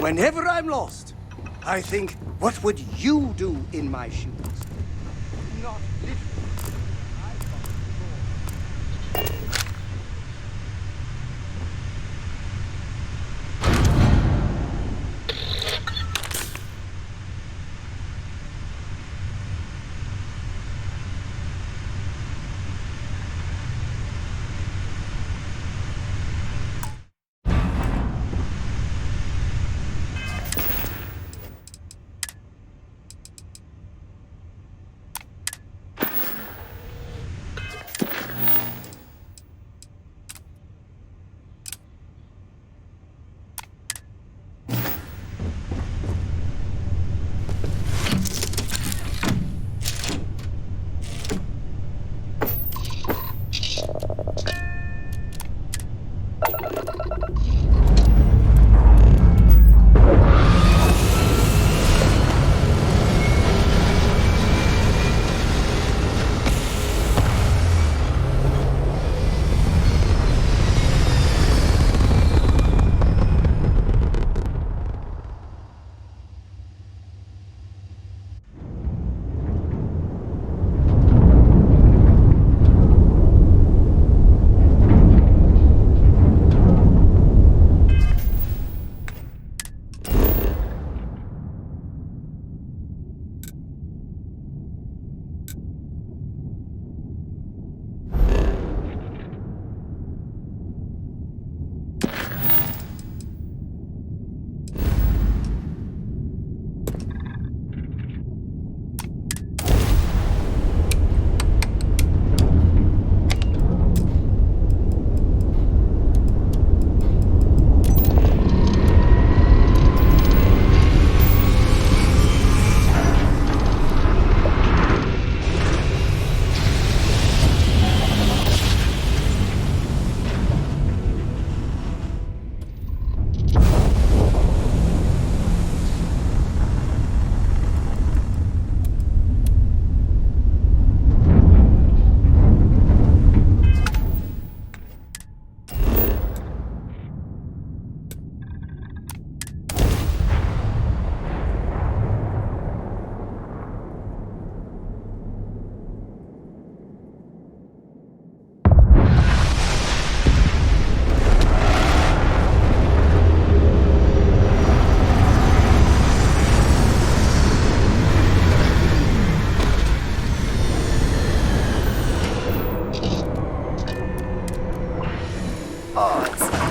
Whenever I'm lost, I think, what would you do in my shoes? Not literally.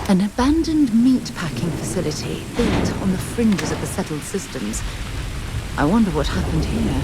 An abandoned meat-packing facility built on the fringes of the settled systems. I wonder what happened here.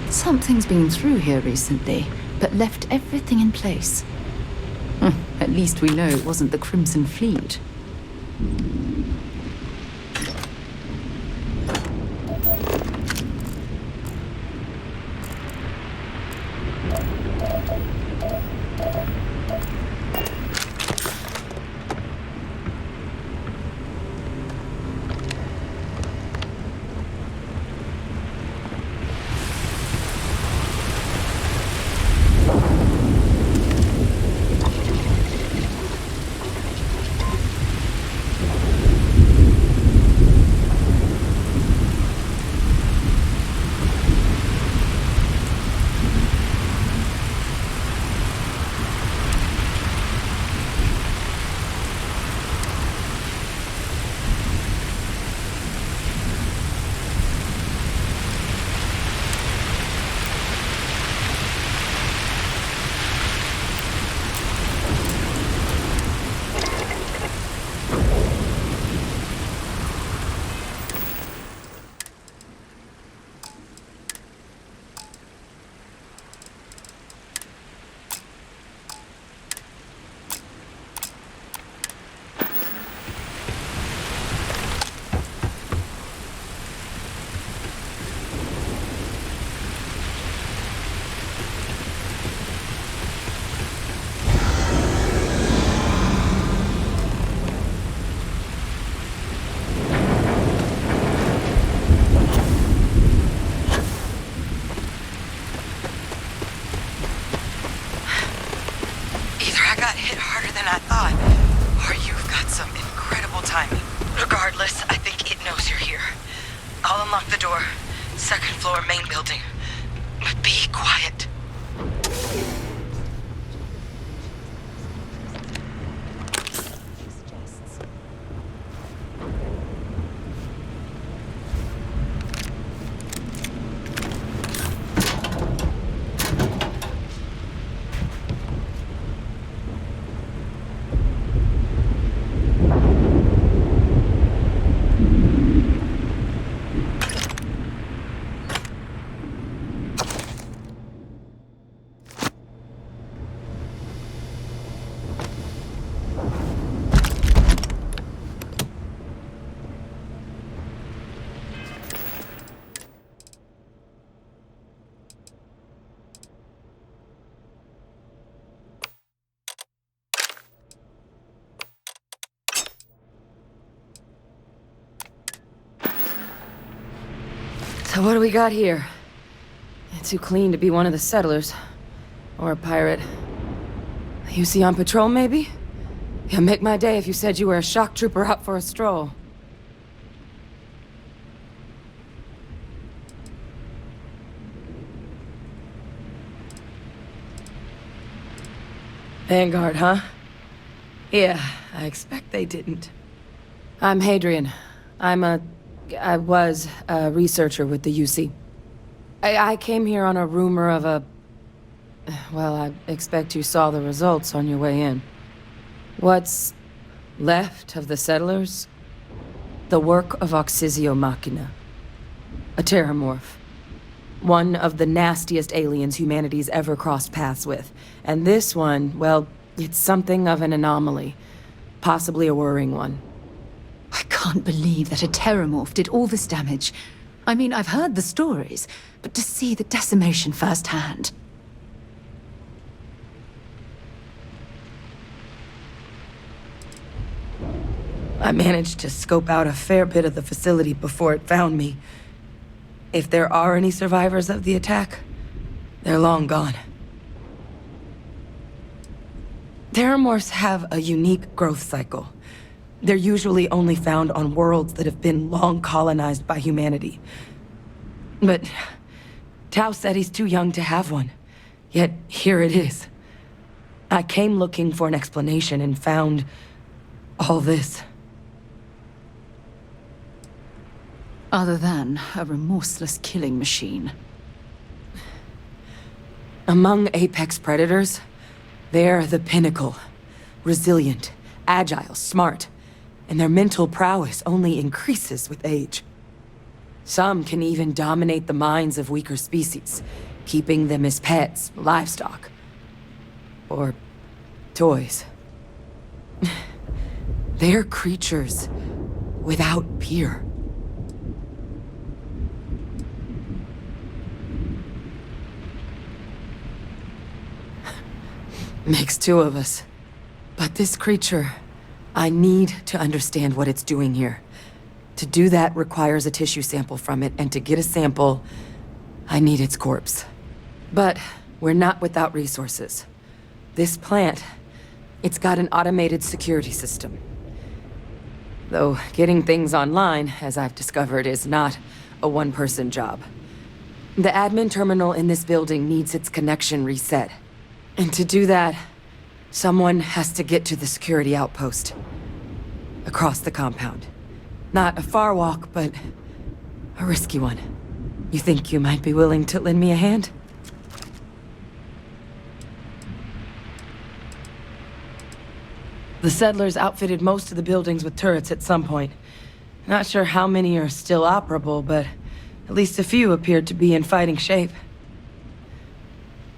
Something's been through here recently, but left everything in place. At least we know it wasn't the Crimson Fleet. unlock the door. Second floor, main building. But be quiet. So what do we got here? Too clean to be one of the settlers. Or a pirate. You see on patrol, maybe? Yeah, make my day if you said you were a shock trooper out for a stroll. Vanguard, huh? Yeah, I expect they didn't. I'm Hadrian. I was a researcher with the UC. I came here on a rumor of a... Well, I expect you saw the results on your way in. What's left of the settlers? The work of Oxysio Machina. A terrormorph. One of the nastiest aliens humanity's ever crossed paths with. And this one, well, it's something of an anomaly. Possibly a worrying one. I can't believe that a terrormorph did all this damage. I mean, I've heard the stories, but to see the decimation firsthand. I managed to scope out a fair bit of the facility before it found me. If there are any survivors of the attack, they're long gone. Terrormorphs have a unique growth cycle. They're usually only found on worlds that have been long colonized by humanity. But Tao said he's too young to have one. Yet here it is. I came looking for an explanation and found all this. Other than a remorseless killing machine. Among apex predators, they're the pinnacle. Resilient, agile, smart. And their mental prowess only increases with age. Some can even dominate the minds of weaker species, keeping them as pets, livestock, or toys. They're creatures without peer. Makes two of us. But this creature, I need to understand what it's doing here. To do that requires a tissue sample from it, and to get a sample, I need its corpse. But we're not without resources. This plant, it's got an automated security system. Though getting things online, as I've discovered, is not a one-person job. The admin terminal in this building needs its connection reset. And to do that, someone has to get to the security outpost. Across the compound. Not a far walk, but a risky one. You think you might be willing to lend me a hand? The settlers outfitted most of the buildings with turrets at some point. Not sure how many are still operable, but at least a few appeared to be in fighting shape.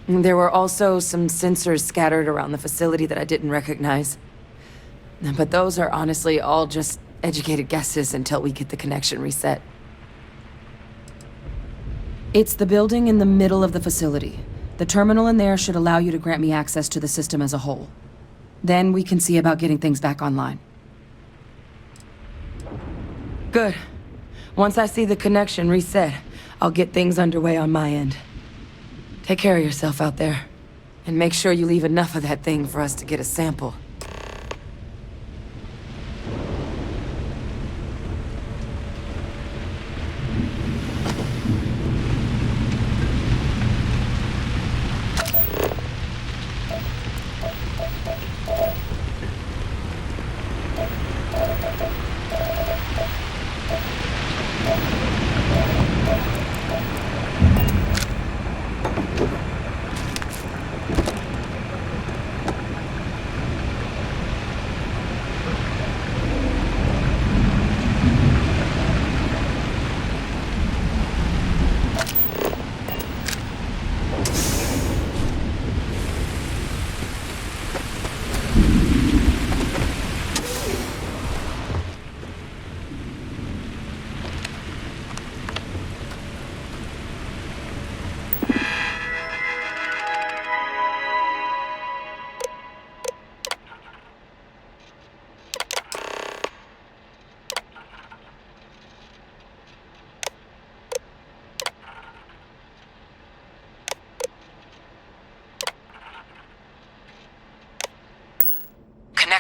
There were also some sensors scattered around the facility that I didn't recognize. But those are honestly all just educated guesses until we get the connection reset. It's the building in the middle of the facility. The terminal in there should allow you to grant me access to the system as a whole. Then we can see about getting things back online. Good. Once I see the connection reset, I'll get things underway on my end. Take care of yourself out there. And make sure you leave enough of that thing for us to get a sample.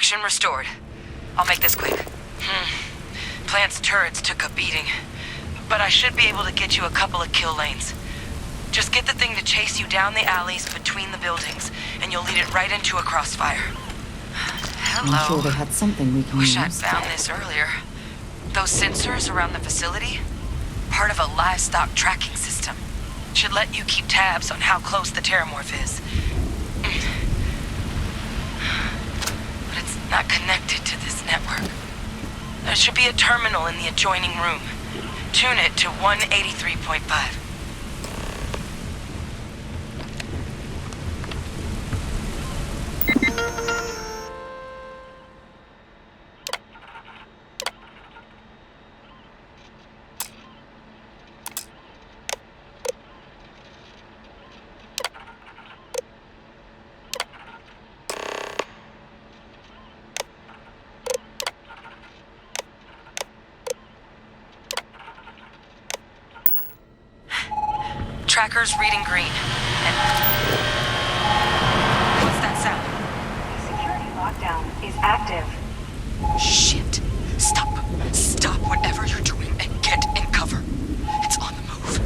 Connection restored. I'll make this quick. Plant's turrets took a beating, but I should be able to get you a couple of kill lanes. Just get the thing to chase you down the alleys between the buildings, and you'll lead it right into a crossfire. Hello. I'm sure they had something we can Wish use. I'd found this earlier. Those sensors around the facility? Part of a livestock tracking system. Should let you keep tabs on how close the Terrormorph is. But it's not connected to this network. There should be a terminal in the adjoining room. Tune it to 183.5. Tracker's reading green. And... what's that sound? Security lockdown is active. Shit. Stop. Stop whatever you're doing and get in cover. It's on the move.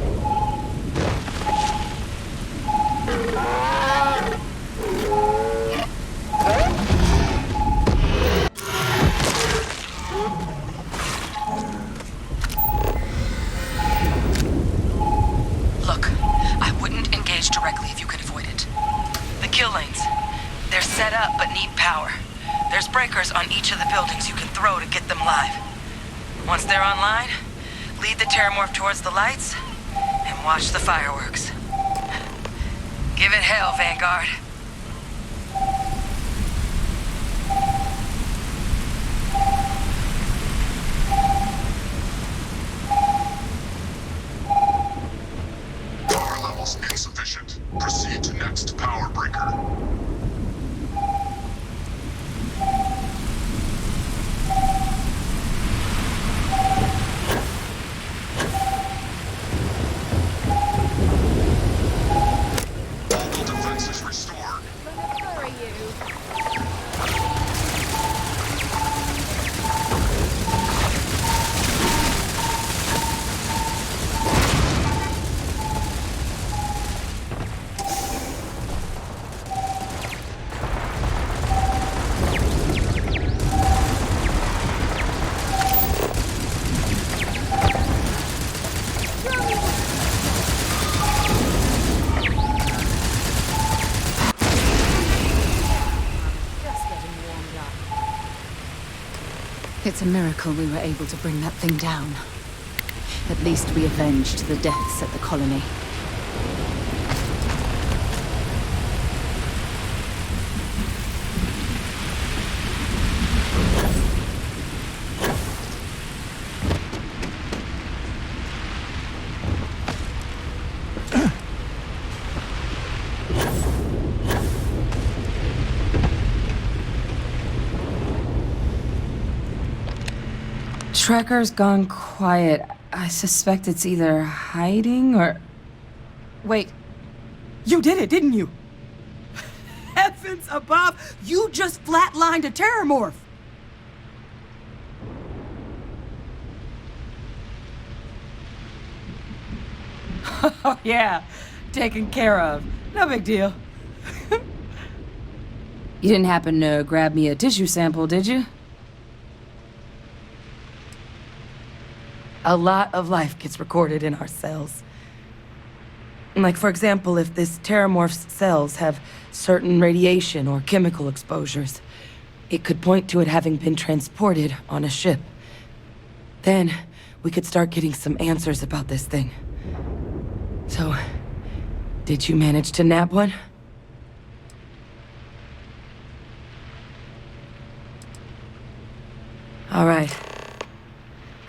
Look, I wouldn't engage directly if you could avoid it. The kill lanes, they're set up but need power. There's breakers on each of the buildings you can throw to get them live. Once they're online, lead the Terrormorph towards the lights and watch the fireworks. Give it hell, Vanguard. Power levels insufficient. Proceed to next power breaker. Local defenses restored. It's a miracle we were able to bring that thing down. At least we avenged the deaths at the colony. Tracker's gone quiet. I suspect it's either hiding or... Wait. You did it, didn't you? Heavens above! You just flatlined a Terrormorph! Oh, yeah. Taken care of. No big deal. You didn't happen to grab me a tissue sample, did you? A lot of life gets recorded in our cells. Like, for example, if this Terrormorph's cells have certain radiation or chemical exposures, it could point to it having been transported on a ship. Then, we could start getting some answers about this thing. So, did you manage to nab one? All right.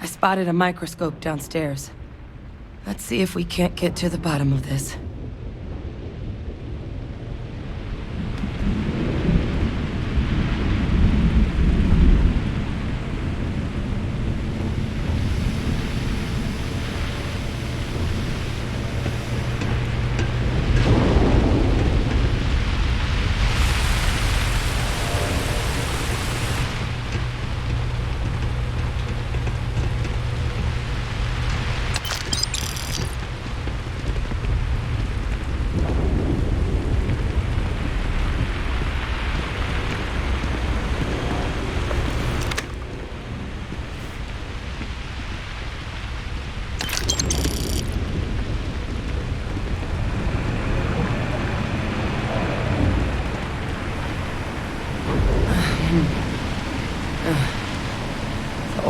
I spotted a microscope downstairs. Let's see if we can't get to the bottom of this.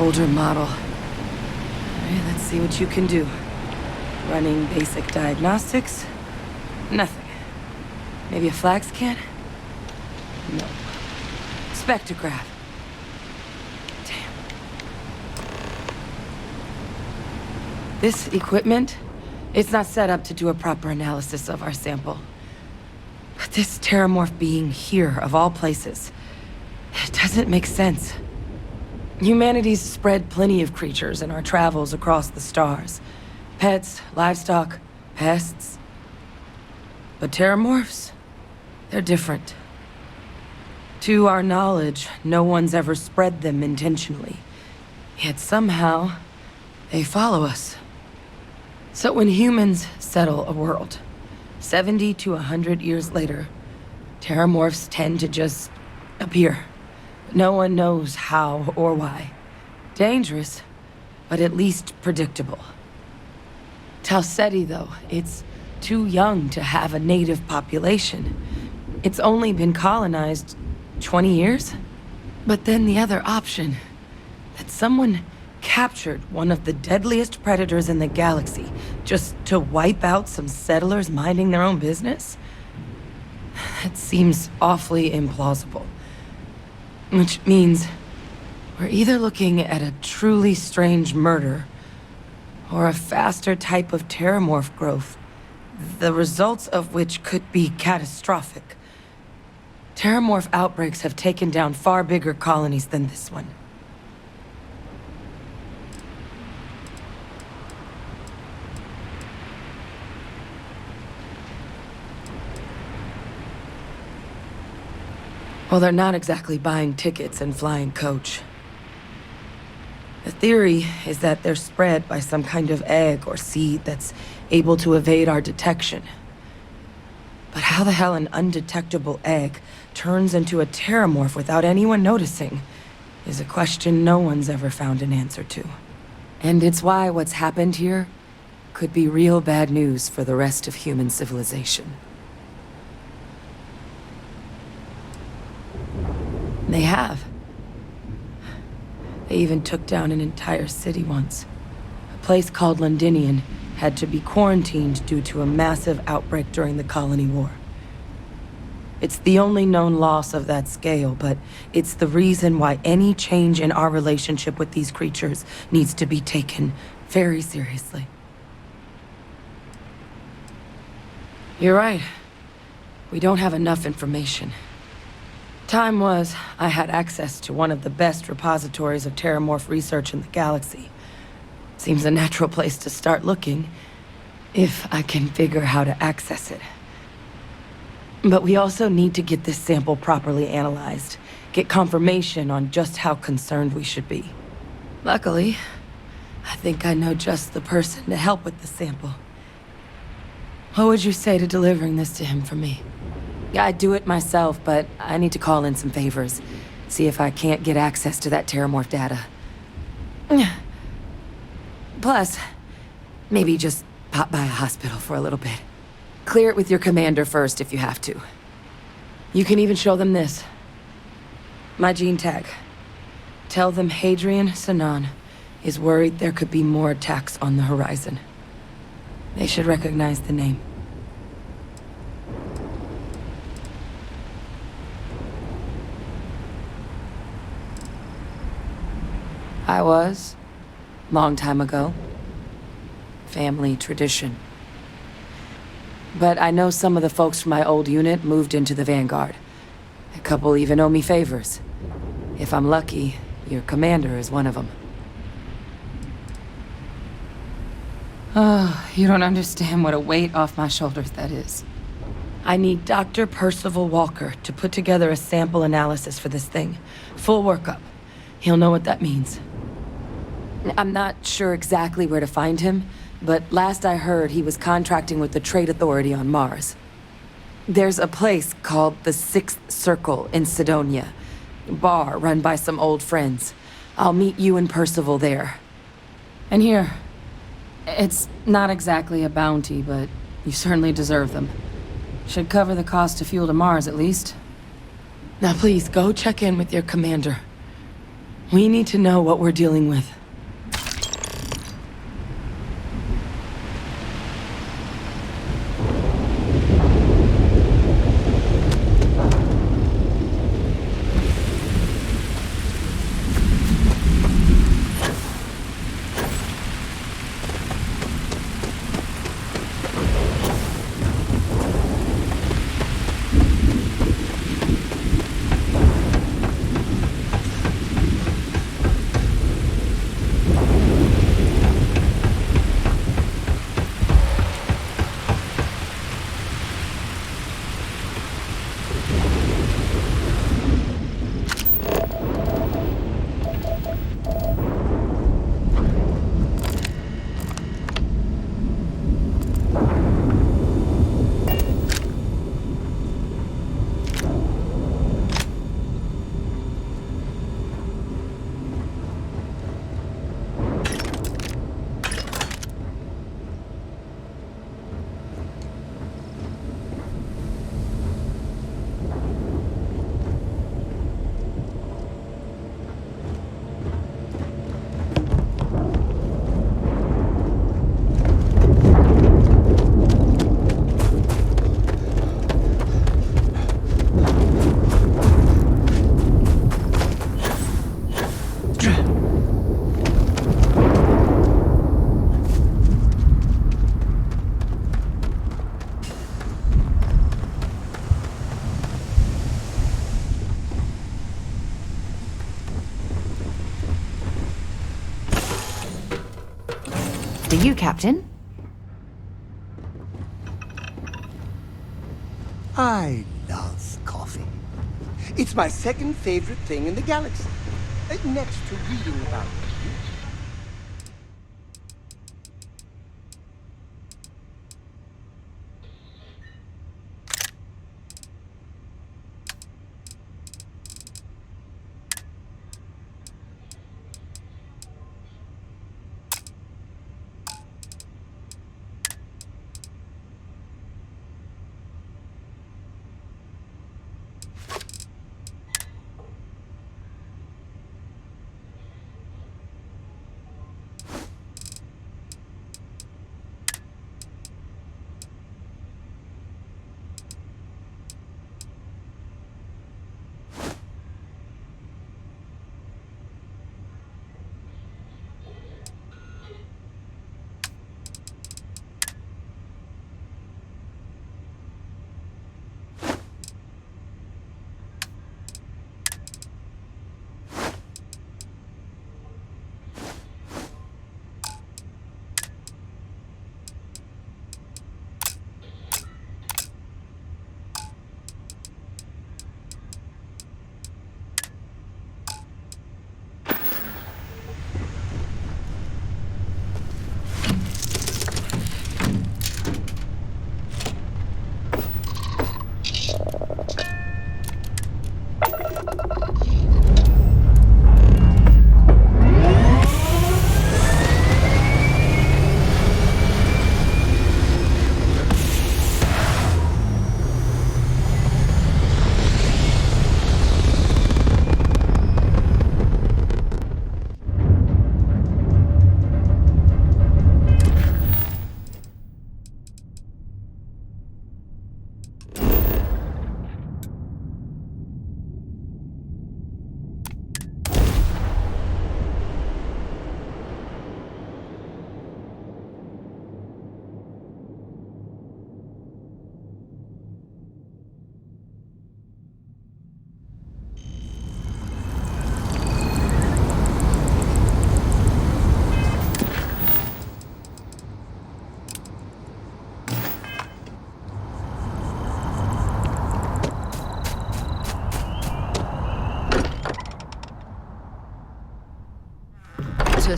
older model. Alright, let's see what you can do. Running basic diagnostics? Nothing. Maybe a flax can? No. Spectrograph. Damn. This equipment, it's not set up to do a proper analysis of our sample. But this terrormorph being here, of all places, it doesn't make sense. Humanity's spread plenty of creatures in our travels across the stars. Pets, livestock, pests. But terrormorphs, they're different. To our knowledge, no one's ever spread them intentionally. Yet somehow, they follow us. So when humans settle a world, 70 to 100 years later, terrormorphs tend to just appear. No one knows how or why. Dangerous, but at least predictable. Talseti, though, it's too young to have a native population. It's only been colonized 20 years? But then the other option, that someone captured one of the deadliest predators in the galaxy just to wipe out some settlers minding their own business? That seems awfully implausible. Which means we're either looking at a truly strange murder or a faster type of terrormorph growth, the results of which could be catastrophic. Terrormorph outbreaks have taken down far bigger colonies than this one. Well, they're not exactly buying tickets and flying coach. The theory is that they're spread by some kind of egg or seed that's able to evade our detection. But how the hell an undetectable egg turns into a terrormorph without anyone noticing is a question no one's ever found an answer to. And it's why what's happened here could be real bad news for the rest of human civilization. They have. They even took down an entire city once. A place called Londinium had to be quarantined due to a massive outbreak during the Colony War. It's the only known loss of that scale, but it's the reason why any change in our relationship with these creatures needs to be taken very seriously. You're right. We don't have enough information. Time was, I had access to one of the best repositories of terrormorph research in the galaxy. Seems a natural place to start looking, if I can figure how to access it. But we also need to get this sample properly analyzed, get confirmation on just how concerned we should be. Luckily, I think I know just the person to help with the sample. What would you say to delivering this to him for me? I'd do it myself, but I need to call in some favors. See if I can't get access to that terrormorph data. Plus, maybe just pop by a hospital for a little bit. Clear it with your commander first if you have to. You can even show them this. My gene tag. Tell them Hadrian Sanan is worried there could be more attacks on the horizon. They should recognize the name. I was. Long time ago. Family tradition. But I know some of the folks from my old unit moved into the Vanguard. A couple even owe me favors. If I'm lucky, your commander is one of them. Oh, you don't understand what a weight off my shoulders that is. I need Dr. Percival Walker to put together a sample analysis for this thing. Full workup. He'll know what that means. I'm not sure exactly where to find him, but last I heard he was contracting with the Trade Authority on Mars. There's a place called the Sixth Circle in Sidonia. Bar run by some old friends. I'll meet you and Percival there. And here, it's not exactly a bounty, but you certainly deserve them. Should cover the cost of fuel to Mars, at least. Now please, go check in with your commander. We need to know what we're dealing with. To you, Captain. I love coffee. It's my second favorite thing in the galaxy, next to reading about it.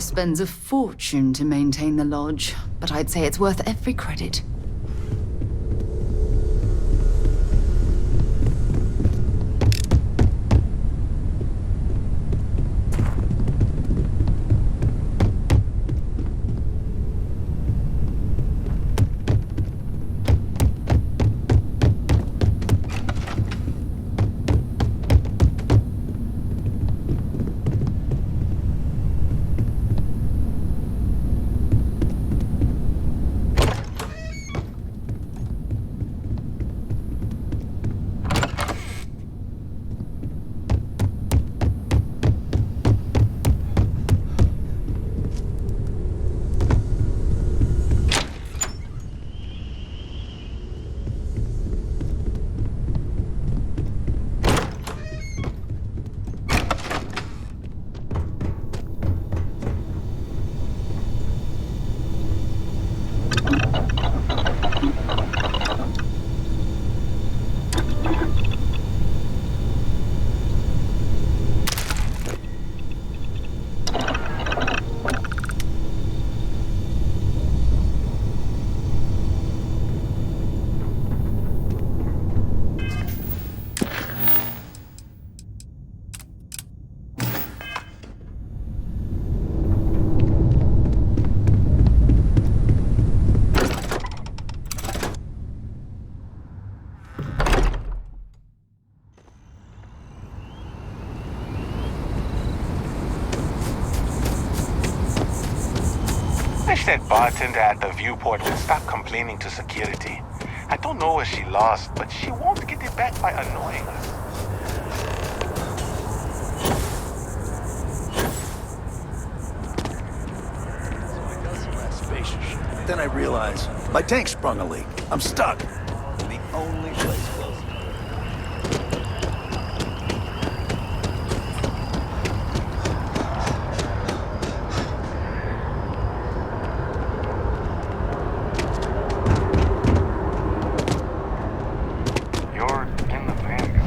Spends a fortune to maintain the lodge, but I'd say it's worth every credit. said bartender at the viewport and stop complaining to security. I don't know where she lost, but she won't get it back by annoying us. Then I realize my tank sprung a leak. I'm stuck. The only place close. You're in the Vanguard,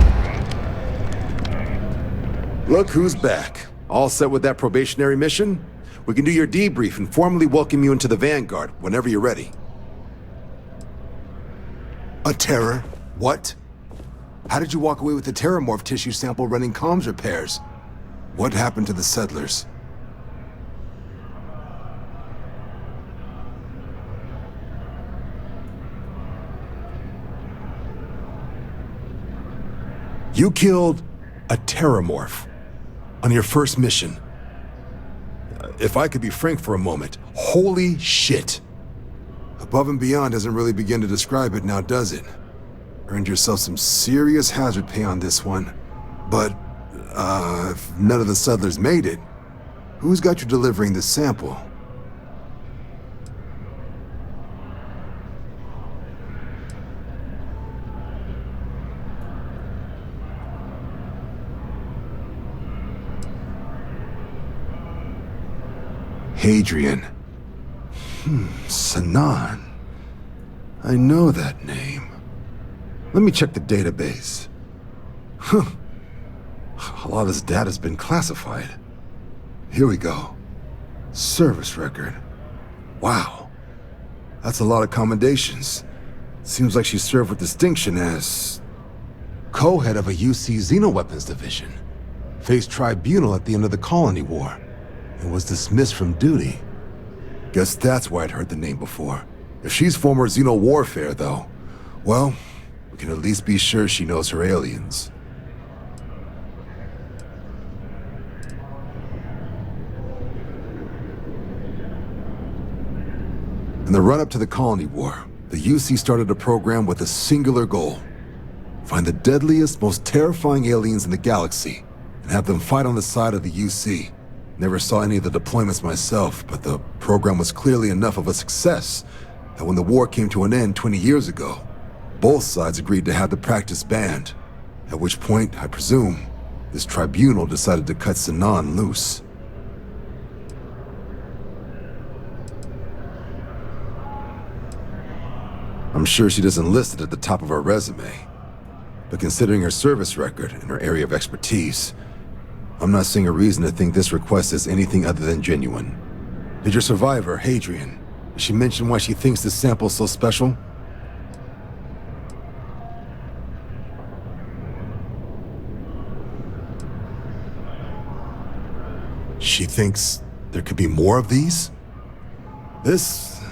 right? Look who's back. All set with that probationary mission? We can do your debrief and formally welcome you into the Vanguard whenever you're ready. A terror? What? How did you walk away with the TERRORMORPH tissue sample running comms repairs? What happened to the settlers? You killed a TERRORMORPH on your first mission. If I could be frank for a moment, holy shit. Above and beyond doesn't really begin to describe it now, does it? Earned yourself some serious hazard pay on this one. But, if none of the settlers made it, who's got you delivering the sample? Hadrian. Sanan. I know that name. Let me check the database. Huh. A lot of this data's been classified. Here we go. Service record. Wow. That's a lot of commendations. Seems like she served with distinction as co-head of a UC Xenoweapons division. Faced tribunal at the end of the Colony War. And was dismissed from duty. Guess that's why I'd heard the name before. If she's former Xeno warfare, though, well, we can at least be sure she knows her aliens. In the run-up to the Colony War, the UC started a program with a singular goal. Find the deadliest, most terrifying aliens in the galaxy, and have them fight on the side of the UC. Never saw any of the deployments myself, but the program was clearly enough of a success that when the war came to an end 20 years ago, both sides agreed to have the practice banned, at which point, I presume, this tribunal decided to cut Sanan loose. I'm sure she doesn't list it at the top of her resume, but considering her service record and her area of expertise, I'm not seeing a reason to think this request is anything other than genuine. Did your survivor, Hadrian, did she mention why she thinks this sample's so special? She thinks there could be more of these? This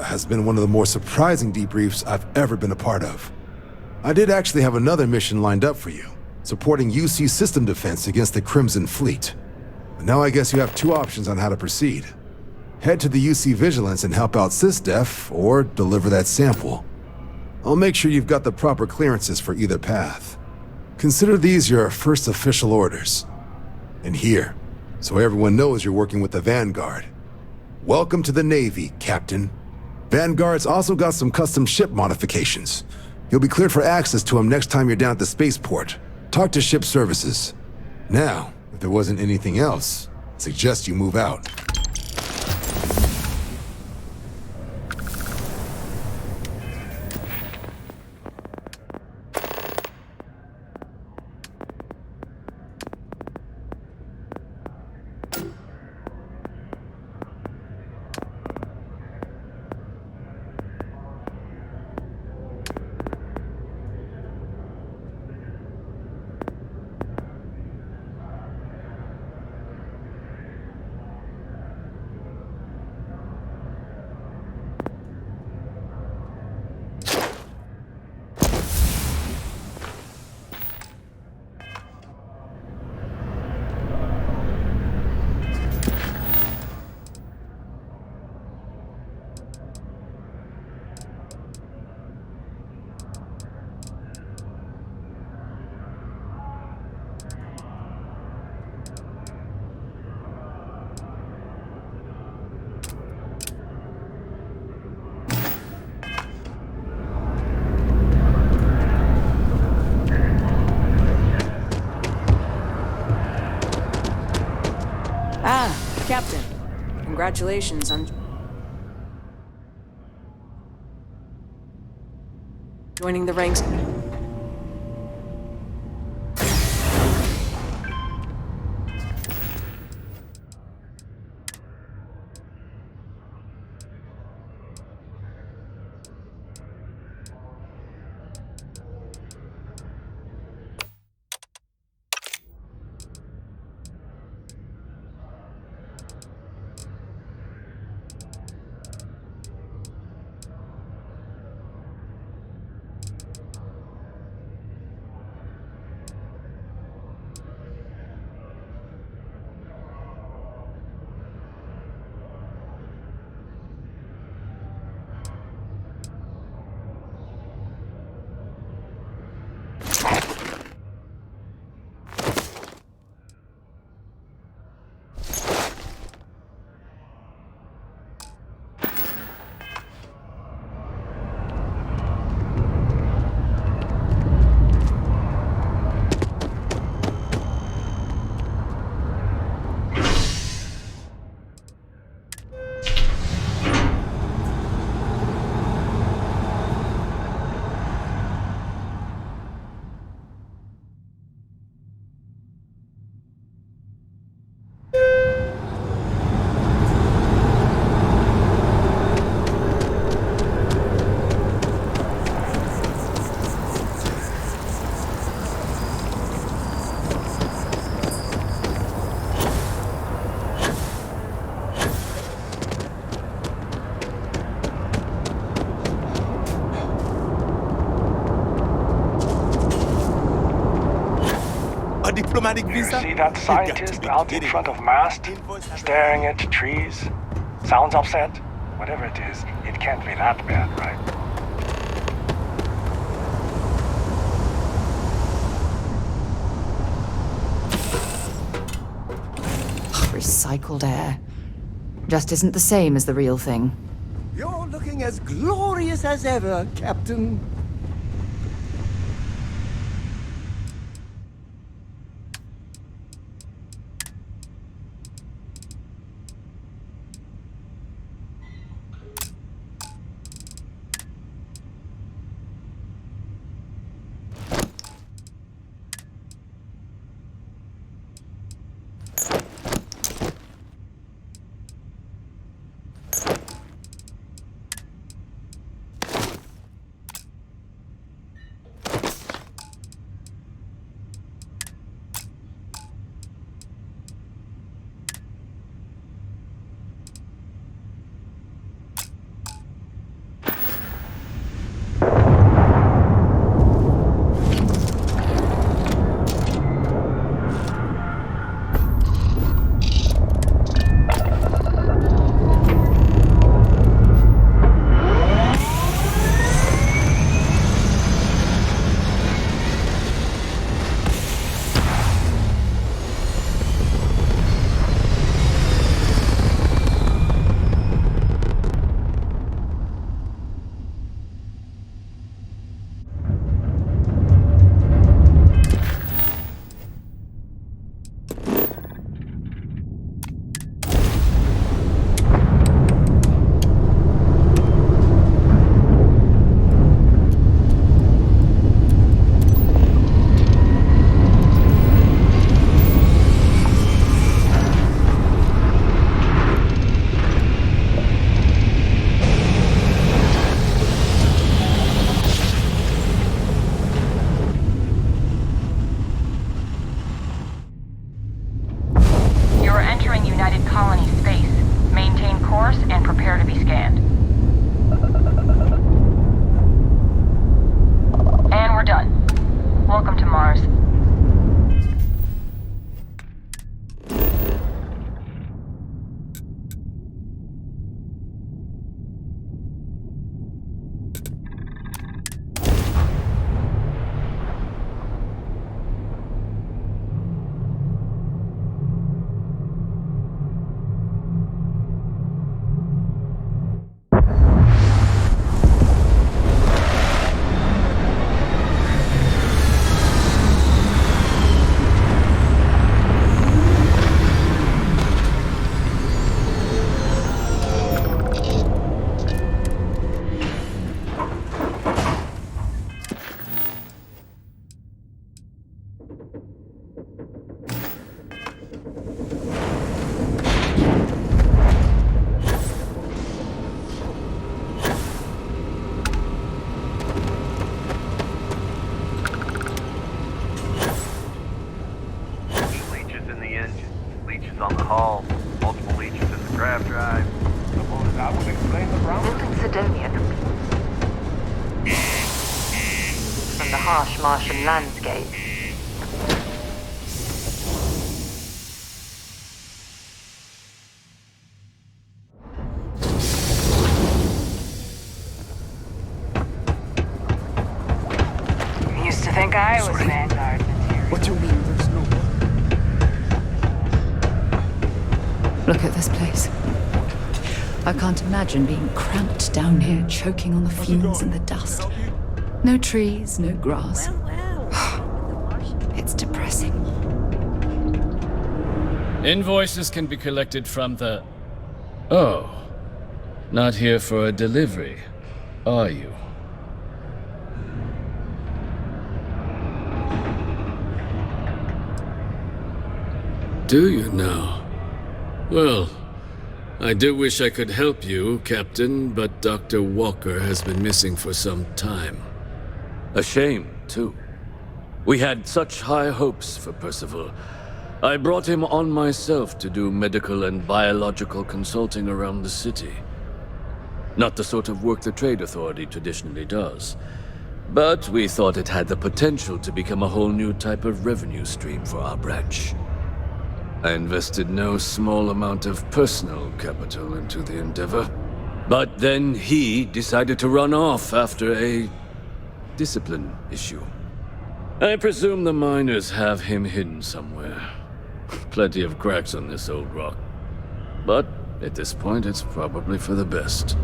has been one of the more surprising debriefs I've ever been a part of. I did actually have another mission lined up for you, supporting UC system defense against the Crimson Fleet. But now I guess you have two options on how to proceed. Head to the UC Vigilance and help out SysDef, or deliver that sample. I'll make sure you've got the proper clearances for either path. Consider these your first official orders. And here, so everyone knows you're working with the Vanguard. Welcome to the Navy, Captain. Vanguard's also got some custom ship modifications. You'll be cleared for access to them next time you're down at the spaceport. Talk to ship services. Now, if there wasn't anything else, I suggest you move out. Congratulations on joining the ranks. A diplomatic You visa? see that You got to scientist be out in kidding front me. of mast, staring at trees? Sounds upset? Whatever it is, it can't be that bad, right? Recycled air. Just isn't the same as the real thing. You're looking as glorious as ever, Captain. harsh Martian landscape. Used to think I was Vanguard material. What do you mean there's no one? Look at this place. I can't imagine being cramped down here, choking on the fumes and the dust. No trees, no grass. It's depressing. Invoices can be collected from the... Oh. Not here for a delivery, are you? Do you now? Well, I do wish I could help you, Captain, but Dr. Walker has been missing for some time. A shame, too. We had such high hopes for Percival. I brought him on myself to do medical and biological consulting around the city. Not the sort of work the Trade Authority traditionally does. But we thought it had the potential to become a whole new type of revenue stream for our branch. I invested no small amount of personal capital into the endeavor. But then he decided to run off after a discipline issue. I presume the miners have him hidden somewhere. Plenty of cracks on this old rock. But at this point, it's probably for the best.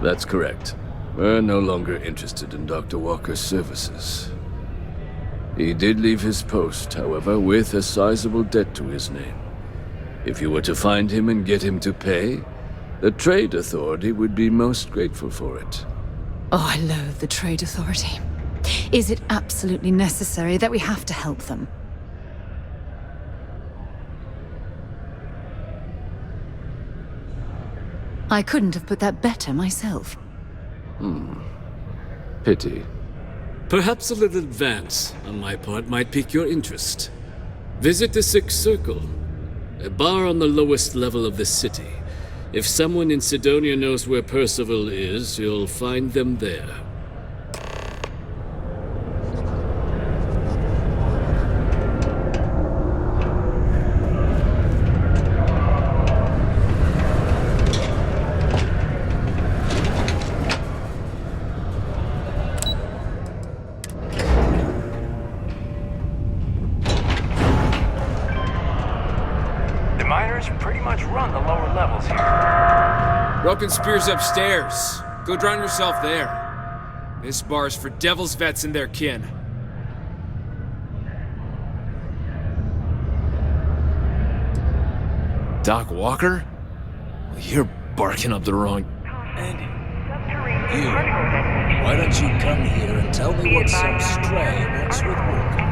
That's correct. We're no longer interested in Dr. Walker's services. He did leave his post, however, with a sizable debt to his name. If you were to find him and get him to pay, the Trade Authority would be most grateful for it. Oh, I loathe the Trade Authority. Is it absolutely necessary that we have to help them? I couldn't have put that better myself. Pity. Perhaps a little advance on my part might pique your interest. Visit the Sixth Circle, a bar on the lowest level of the city. If someone in Sidonia knows where Percival is, you'll find them there. The miners pretty much run the lower levels here. Broken Spear's upstairs. Go drown yourself there. This bar's for devil's vets and their kin. Doc Walker? Well, you're barking up the wrong... Andy, you, why don't you come here and tell me what some stray wants with Walker?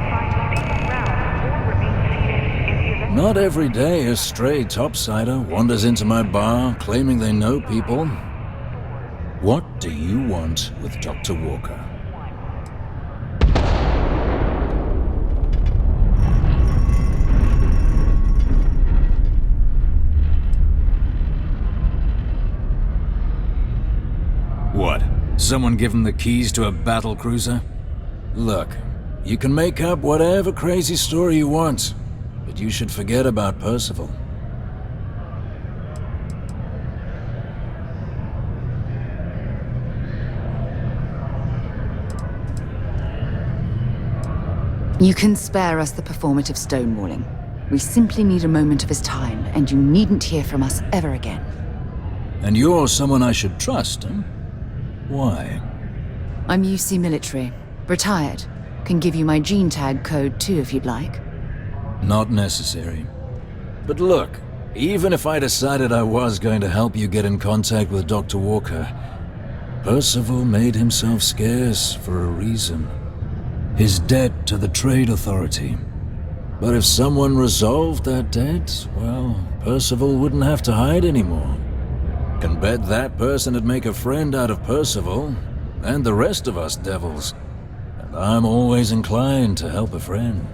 Not every day a stray topsider wanders into my bar claiming they know people. What do you want with Dr. Walker? What? Someone give him the keys to a battle cruiser? Look, you can make up whatever crazy story you want, but you should forget about Percival. You can spare us the performative stonewalling. We simply need a moment of his time, and you needn't hear from us ever again. And you're someone I should trust, huh? Why? I'm UC military. Retired. Can give you my gene tag code too if you'd like. Not necessary. But look, even if I decided I was going to help you get in contact with Dr. Walker, Percival made himself scarce for a reason. His debt to the Trade Authority. But if someone resolved that debt, well, Percival wouldn't have to hide anymore. Can bet that person would make a friend out of Percival, and the rest of us devils. And I'm always inclined to help a friend.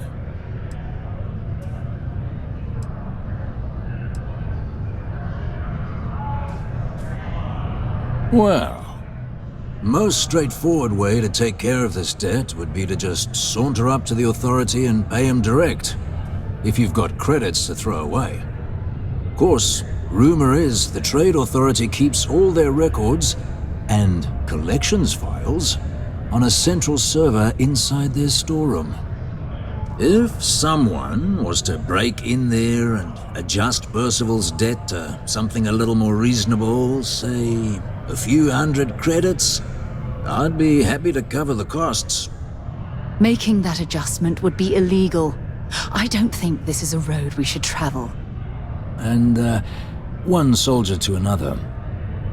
Well, most straightforward way to take care of this debt would be to just saunter up to the authority and pay him direct, if you've got credits to throw away. Of course, rumor is the Trade Authority keeps all their records and collections files on a central server inside their storeroom. If someone was to break in there and adjust Percival's debt to something a little more reasonable, say a few hundred credits, I'd be happy to cover the costs. Making that adjustment would be illegal. I don't think this is a road we should travel. And, one soldier to another.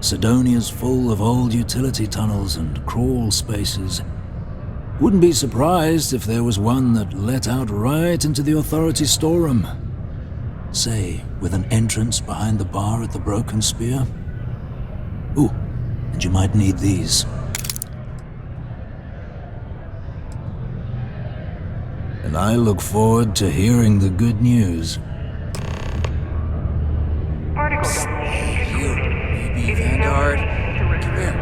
Sidonia's full of old utility tunnels and crawl spaces. Wouldn't be surprised if there was one that let out right into the authority storeroom. Say, with an entrance behind the bar at the Broken Spear. Ooh, and you might need these. And I look forward to hearing the good news. You, baby Vanguard. Come here.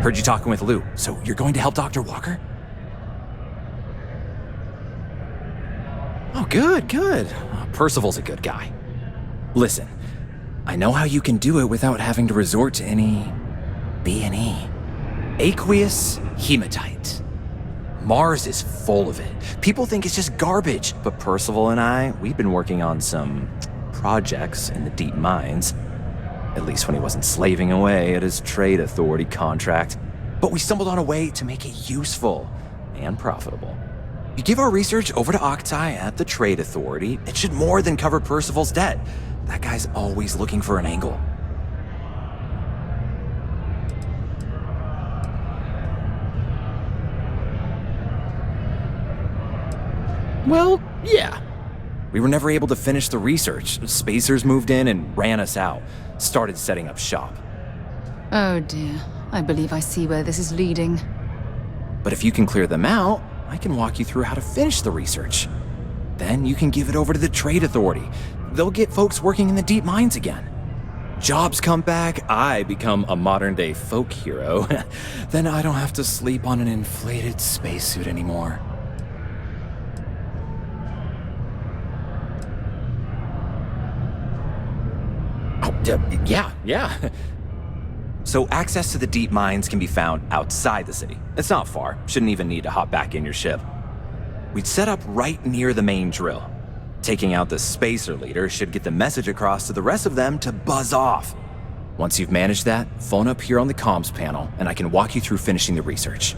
Heard you talking with Lou, so you're going to help Dr. Walker? Oh, good, good. Percival's a good guy. Listen, I know how you can do it without having to resort to any B&E. Aqueous hematite. Mars is full of it. People think it's just garbage, but Percival and I, we've been working on some projects in the deep mines. At least when he wasn't slaving away at his trade authority contract. But we stumbled on a way to make it useful and profitable. You give our research over to Octai at the trade authority, it should more than cover Percival's debt. That guy's always looking for an angle. Well, yeah. We were never able to finish the research. Spacers moved in and ran us out. Started setting up shop. Oh dear. I believe I see where this is leading. But if you can clear them out, I can walk you through how to finish the research. Then you can give it over to the Trade Authority. They'll get folks working in the deep mines again. Jobs come back, I become a modern-day folk hero. Then I don't have to sleep on an inflated spacesuit anymore. Yeah. So access to the deep mines can be found outside the city. It's not far. Shouldn't even need to hop back in your ship. We'd set up right near the main drill. Taking out the spacer leader should get the message across to the rest of them to buzz off. Once you've managed that, phone up here on the comms panel, and I can walk you through finishing the research.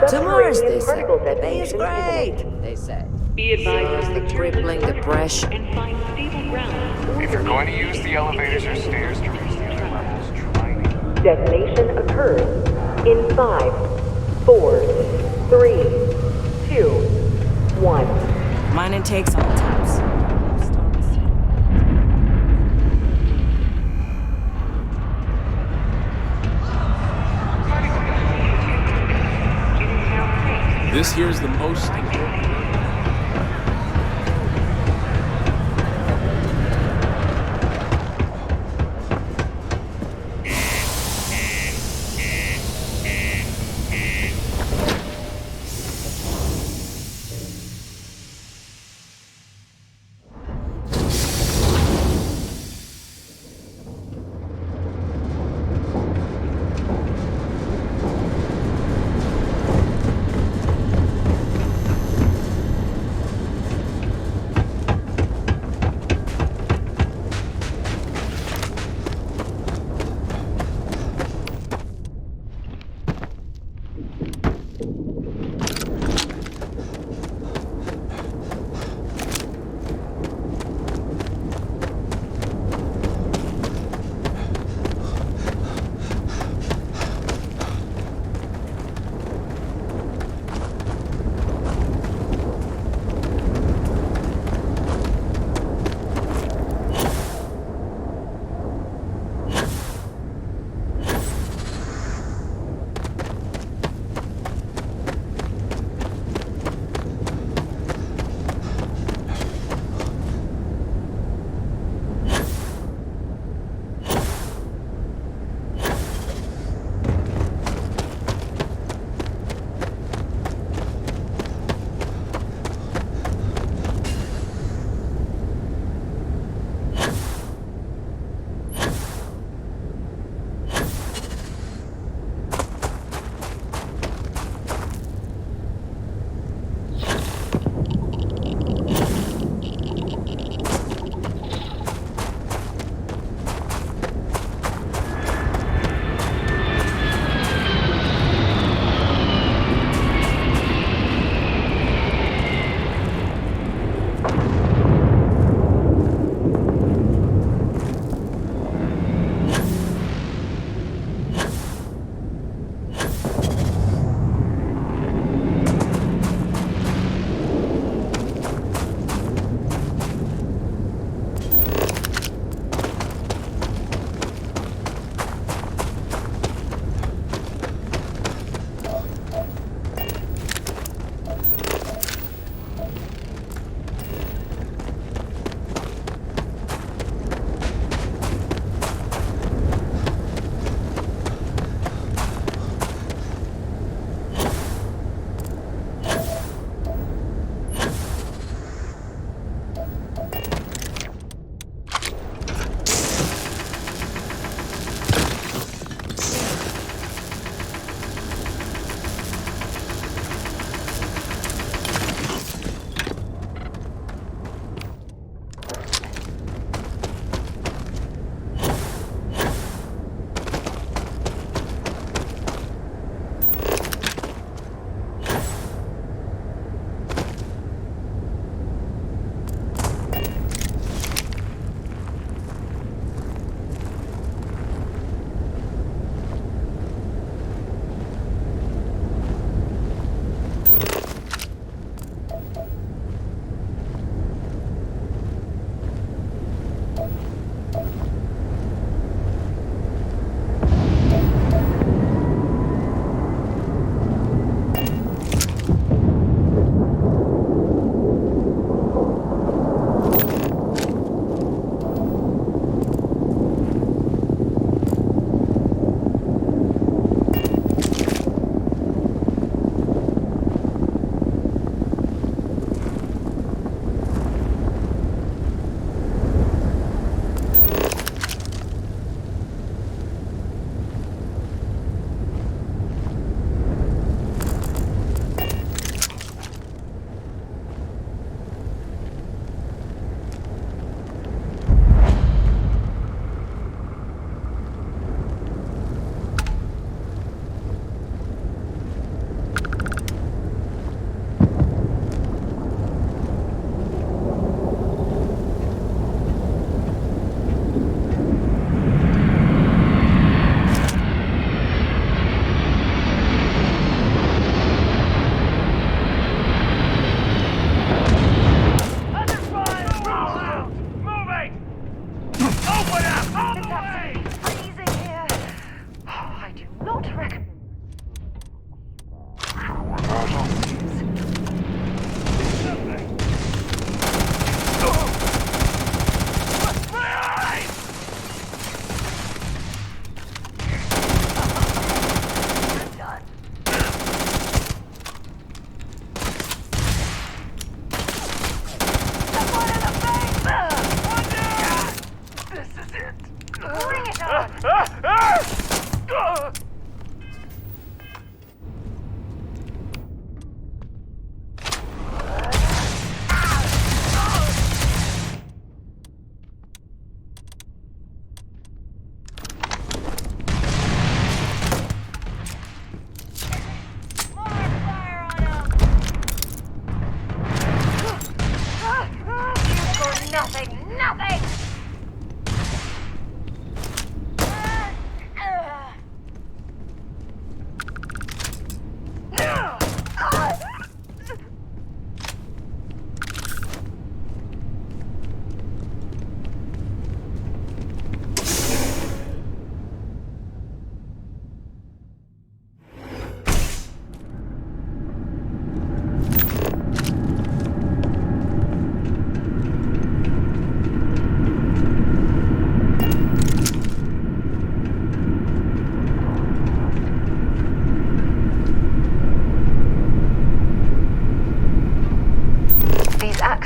To Mars, they say. The bay is great, they say. Be advised the crippling depression. and find stable ground. If you're going to use the elevators or stairs to reach the other levels, try me. Detonation occurs in 5, 4, 3, 2, 1. Mine intakes all taps. This here's the most important.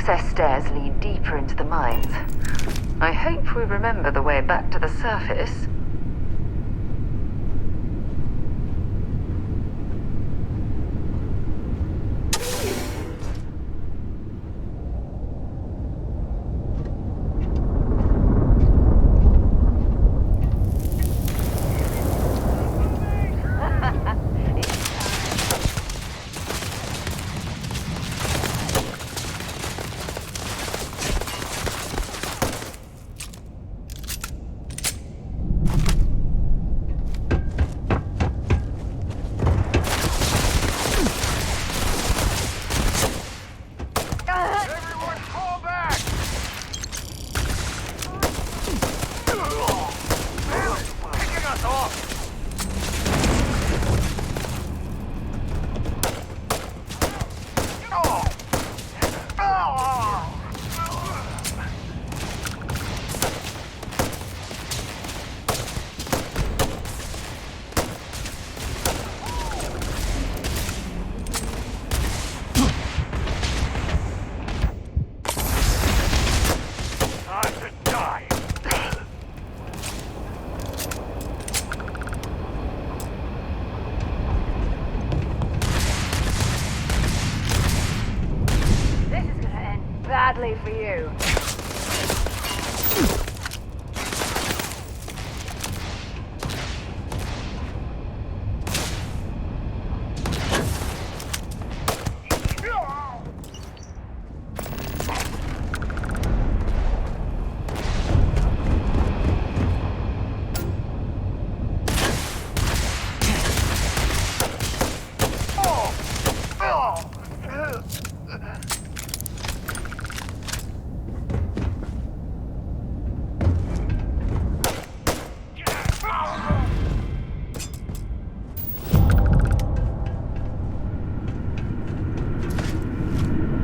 access stairs lead deeper into the mines. I hope we remember the way back to the surface. Badly for you.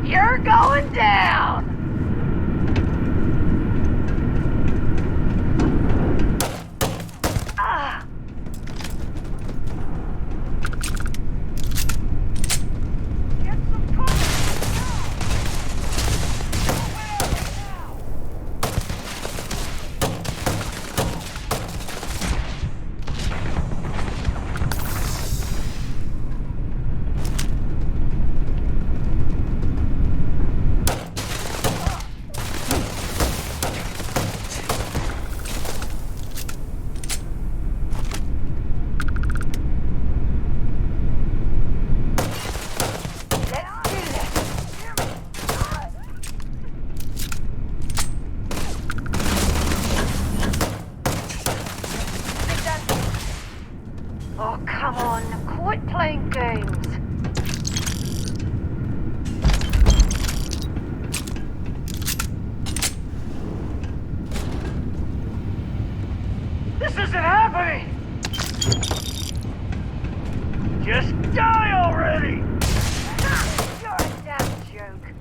You're going down! Oh, come on. Quit playing games. This isn't happening! Just die already! You're a damn joke.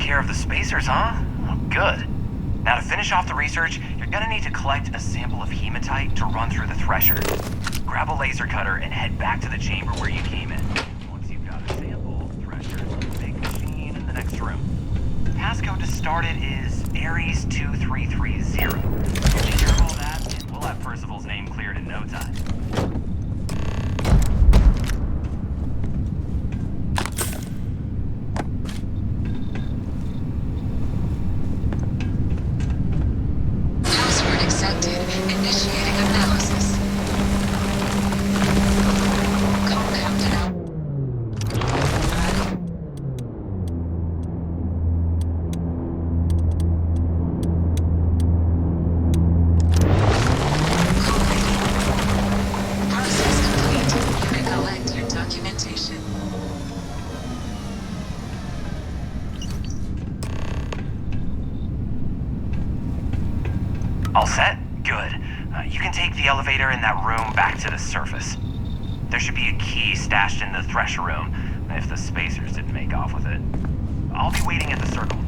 care of the spacers, huh? Oh, good. Now to finish off the research, you're gonna need to collect a sample of hematite to run through the thresher. Grab a laser cutter and head back to the chamber where you came in. Once you've got a sample, thresher, big machine in the next room. Passcode to start it is Ares 2330. Take care of all that, and we'll have Percival's name cleared in no time. Password accepted. Initiating analysis. Compound out. Process complete. You may collect your documentation. All set? Good. You can take the elevator in that room back to the surface. There should be a key stashed in the thresher room, if the spacers didn't make off with it. I'll be waiting at the circle.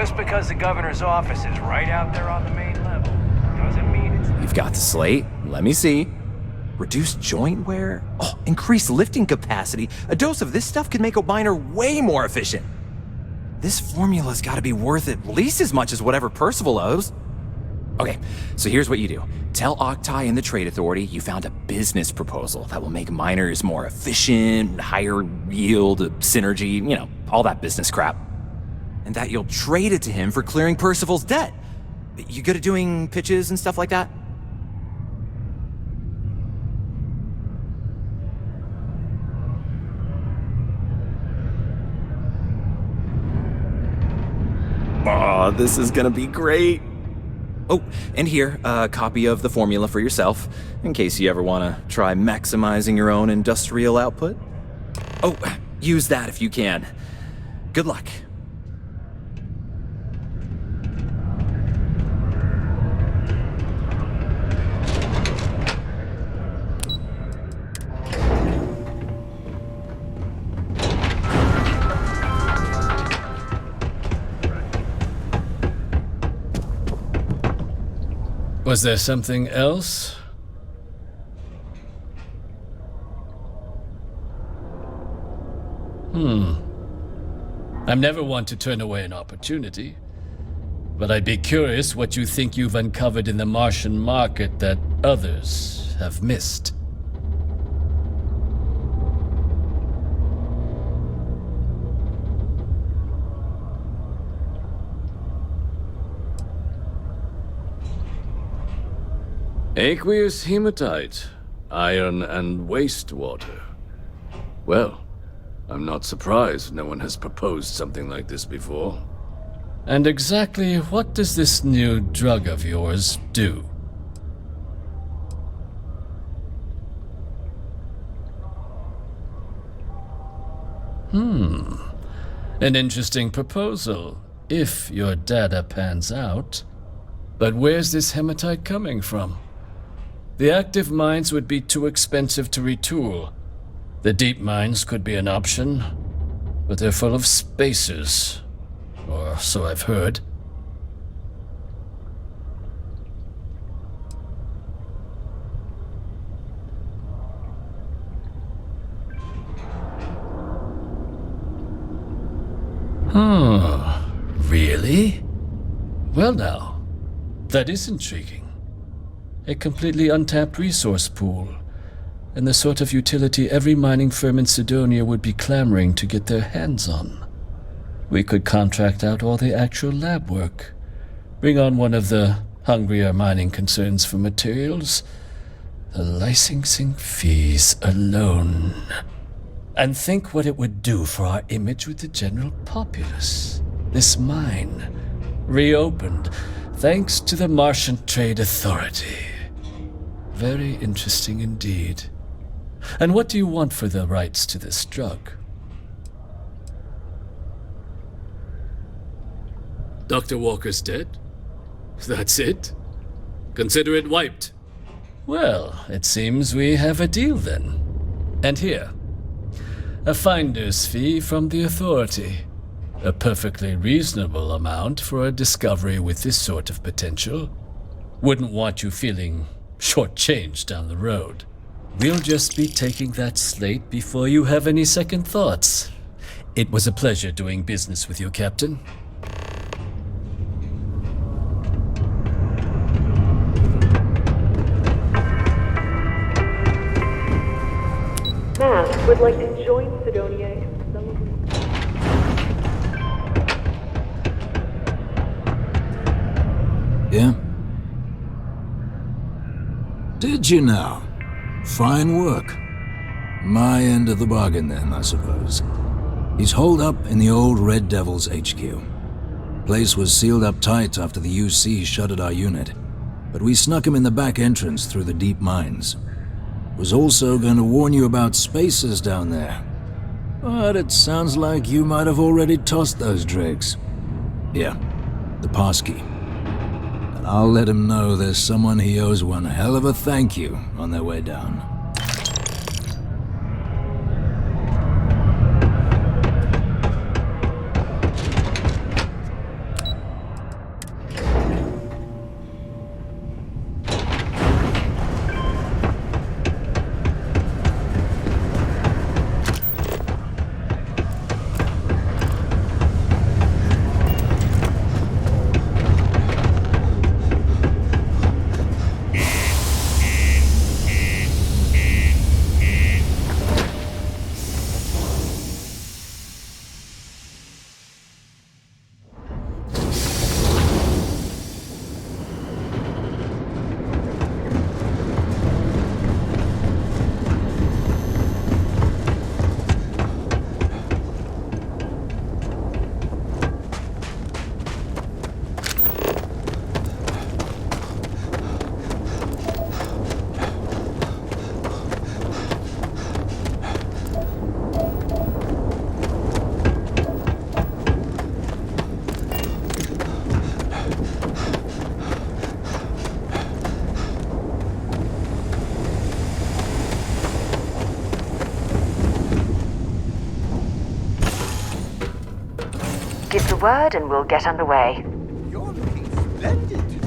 Just because the governor's office is right out there on the main level doesn't mean it's... You've got the slate. Let me see. Reduced joint wear? Oh, increased lifting capacity. A dose of this stuff could make a miner way more efficient. This formula's gotta be worth at least as much as whatever Percival owes. Okay, so here's what you do. Tell Octai and the Trade Authority you found a business proposal that will make miners more efficient, higher yield, synergy, you know, all that business crap. And that you'll trade it to him for clearing Percival's debt. You good at doing pitches and stuff like that? Oh, this is gonna be great. Oh, and here, a copy of the formula for yourself, in case you ever want to try maximizing your own industrial output. Oh, use that if you can. Good luck. Was there something else? I'm never one to turn away an opportunity, but I'd be curious what you think you've uncovered in the Martian market that others have missed. Aqueous hematite, iron and wastewater. Well, I'm not surprised no one has proposed something like this before. And exactly what does this new drug of yours do? An interesting proposal, if your data pans out. But where's this hematite coming from? The active mines would be too expensive to retool. The deep mines could be an option, but they're full of spacers, or so I've heard. Really? Well now, that is intriguing. A completely untapped resource pool, and the sort of utility every mining firm in Sidonia would be clamoring to get their hands on. We could contract out all the actual lab work, bring on one of the hungrier mining concerns for materials, the licensing fees alone. And think what it would do for our image with the general populace. This mine, reopened, thanks to the Martian Trade Authority. Very interesting indeed. And what do you want for the rights to this drug? Dr. Walker's dead? That's it? Consider it wiped. Well, it seems we have a deal then. And here, a finder's fee from the Authority. A perfectly reasonable amount for a discovery with this sort of potential. Wouldn't want you feeling shortchanged down the road. We'll just be taking that slate before you have any second thoughts. It was a pleasure doing business with you, Captain. Mass would like to join Sidonia in celebrating. Yeah? Did you now? Fine work. My end of the bargain then, I suppose. He's holed up in the old Red Devil's HQ. Place was sealed up tight after the UC shuttered our unit, but we snuck him in the back entrance through the deep mines. Was also going to warn you about spacers down there. But it sounds like you might have already tossed those dregs. Yeah, the passkey. And I'll let him know there's someone he owes one hell of a thank you on their way down. Give the word and we'll get underway. You're looking splendid today.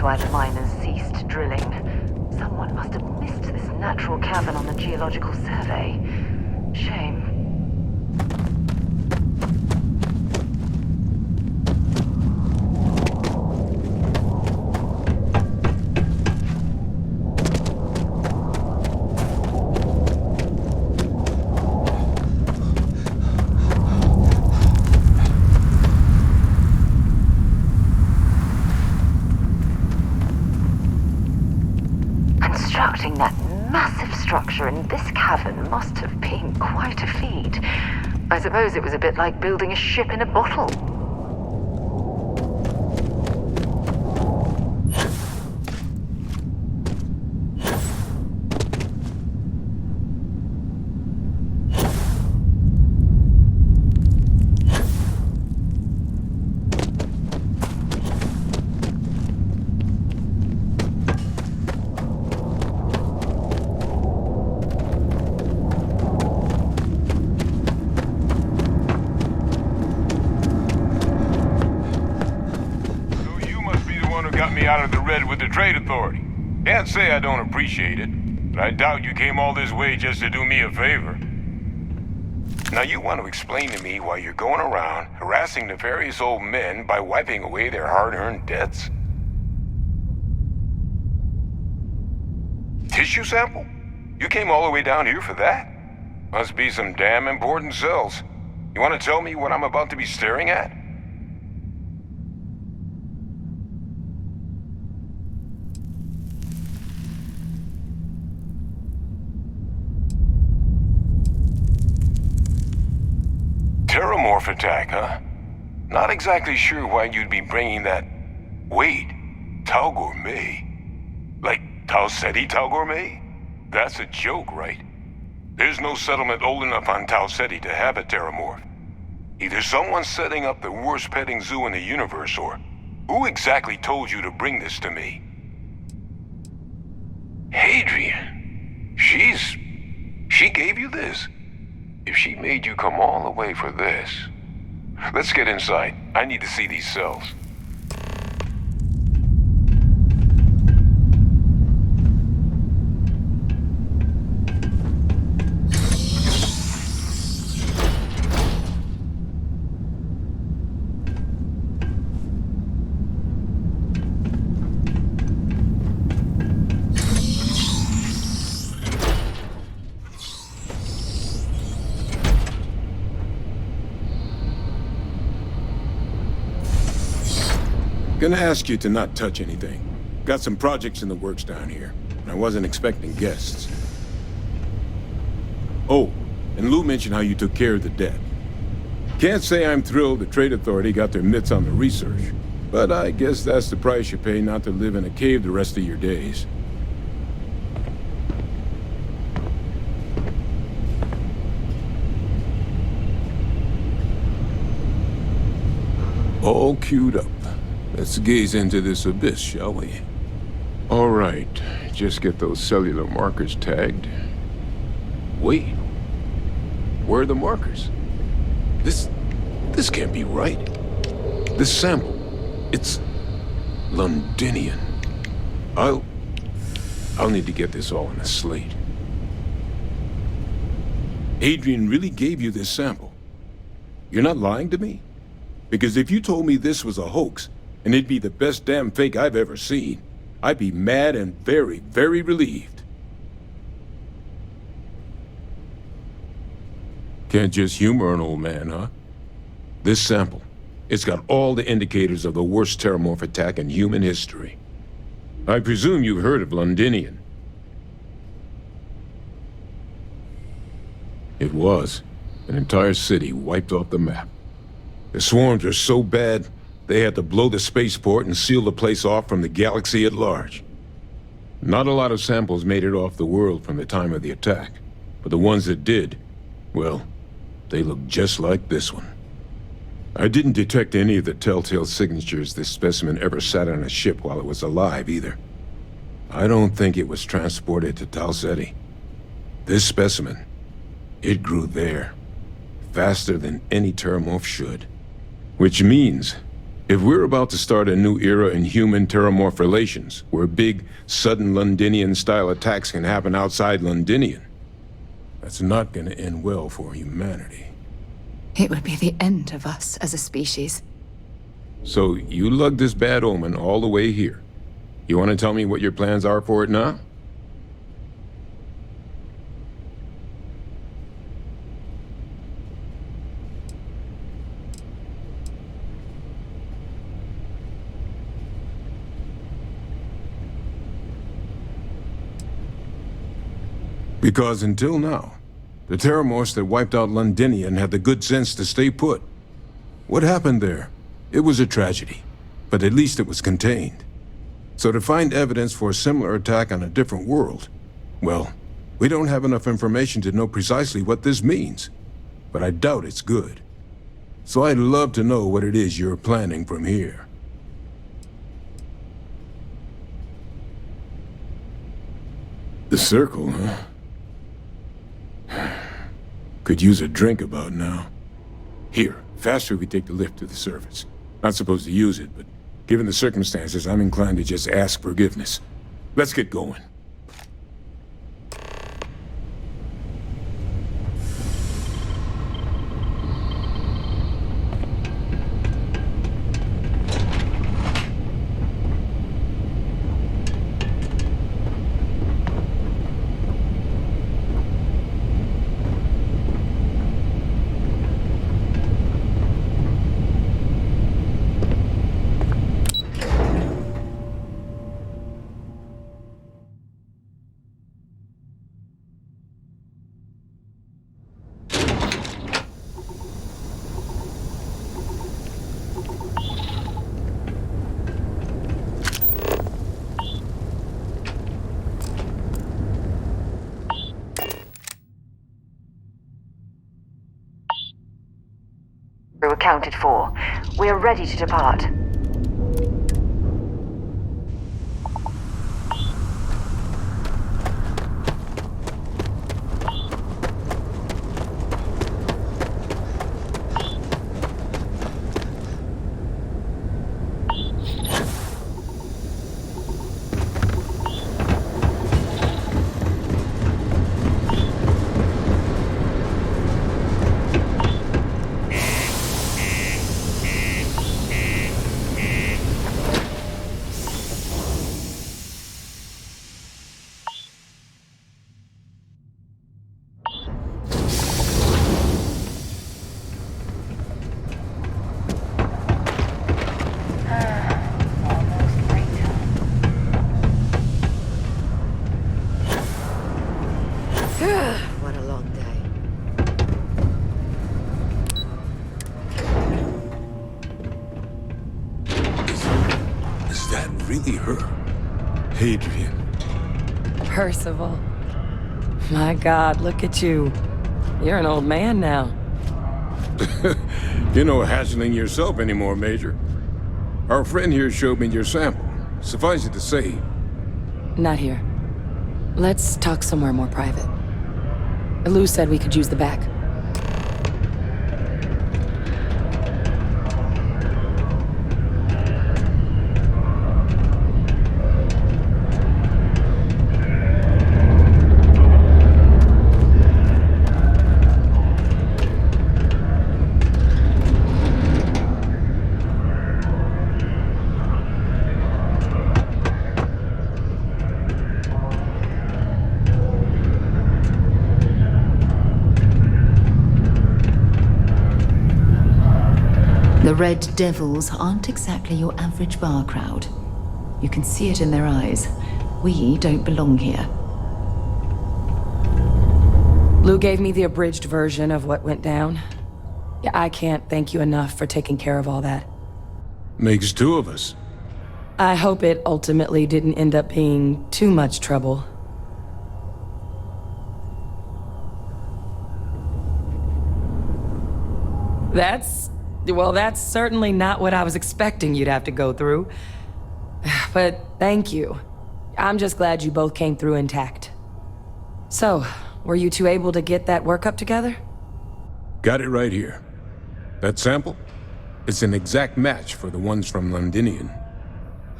why the miners ceased drilling. Someone must have missed this natural cavern on the geological survey. Shame. Constructing that massive structure in this cavern must have been quite a feat. I suppose it was a bit like building a ship in a bottle. Out of the red with the trade authority. Can't say I don't appreciate it, but I doubt you came all this way just to do me a favor. Now you want to explain to me why you're going around harassing nefarious old men by wiping away their hard-earned debts? Tissue sample? You came all the way down here for that? Must be some damn important cells. You want to tell me what I'm about to be staring at? TERRORMORPH attack, huh? Not exactly sure why you'd be bringing that... Wait, Tau Gourmet? Like Tau Ceti Tau Gourmet? That's a joke, right? There's no settlement old enough on Tau Ceti to have a TERRORMORPH. Either someone's setting up the worst petting zoo in the universe, or... Who exactly told you to bring this to me? Hadrian. She gave you this? If she made you come all the way for this... Let's get inside. I need to see these cells. Gonna ask you to not touch anything. Got some projects in the works down here, and I wasn't expecting guests. Oh, and Lou mentioned how you took care of the debt. Can't say I'm thrilled the Trade Authority got their mitts on the research, but I guess that's the price you pay not to live in a cave the rest of your days. All queued up. Let's gaze into this abyss, shall we? All right, just get those cellular markers tagged. Wait, where are the markers? This can't be right. This sample, it's Londinian. I'll need to get this all on a slate. Adrian really gave you this sample. You're not lying to me? Because if you told me this was a hoax, and it'd be the best damn fake I've ever seen, I'd be mad and very, very relieved. Can't just humor an old man, huh? This sample, it's got all the indicators of the worst TERRORMORPH attack in human history. I presume you've heard of Londinian. It was an entire city wiped off the map. The swarms are so bad, they had to blow the spaceport and seal the place off from the galaxy at large. Not a lot of samples made it off the world from the time of the attack, but the ones that did, well, they look just like this one. I didn't detect any of the telltale signatures this specimen ever sat on a ship while it was alive, either. I don't think it was transported to Tau Ceti. This specimen, it grew there, faster than any TERRORMORPH should. Which means If we're about to start a new era in human-terrormorph relations, where big, sudden Londinian-style attacks can happen outside Londinian, that's not gonna end well for humanity. It would be the end of us as a species. So, you lugged this bad omen all the way here. You want to tell me what your plans are for it now? Because until now, the Terrormorphs that wiped out Londinian had the good sense to stay put. What happened there? It was a tragedy, but at least it was contained. So to find evidence for a similar attack on a different world, well, we don't have enough information to know precisely what this means, but I doubt it's good. So I'd love to know what it is you're planning from here. The circle, huh? Could use a drink about now. Here, faster we take the lift to the surface. Not supposed to use it, but given the circumstances, I'm inclined to just ask forgiveness. Let's get going. Accounted for. We are ready to depart. What a long day. Is that really her? Hadrian. Percival. My God, look at you. You're an old man now. You're no hatchling yourself anymore, Major. Our friend here showed me your sample. Suffice it to say... Not here. Let's talk somewhere more private. Lou said we could use the back. The Red Devils aren't exactly your average bar crowd. You can see it in their eyes. We don't belong here. Lou gave me the abridged version of what went down. Yeah, I can't thank you enough for taking care of all that. Makes two of us. I hope it ultimately didn't end up being too much trouble. That's certainly not what I was expecting you'd have to go through. But thank you. I'm just glad you both came through intact. So, were you two able to get that workup together? Got it right here. That sample? It's an exact match for the ones from Londinian.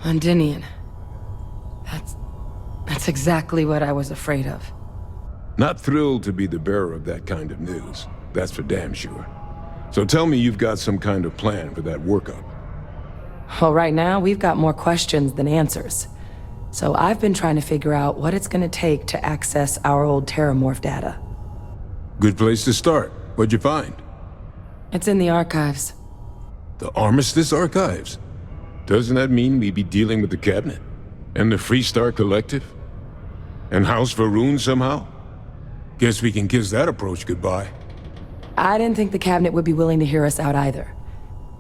Londinian. That's exactly what I was afraid of. Not thrilled to be the bearer of that kind of news. That's for damn sure. So tell me you've got some kind of plan for that workup. Well, right now, we've got more questions than answers. So I've been trying to figure out what it's gonna take to access our old TERRORMORPH data. Good place to start. What'd you find? It's in the archives. The Armistice Archives? Doesn't that mean we'd be dealing with the Cabinet? And the Freestar Collective? And House Varun somehow? Guess we can kiss that approach goodbye. I didn't think the Cabinet would be willing to hear us out either.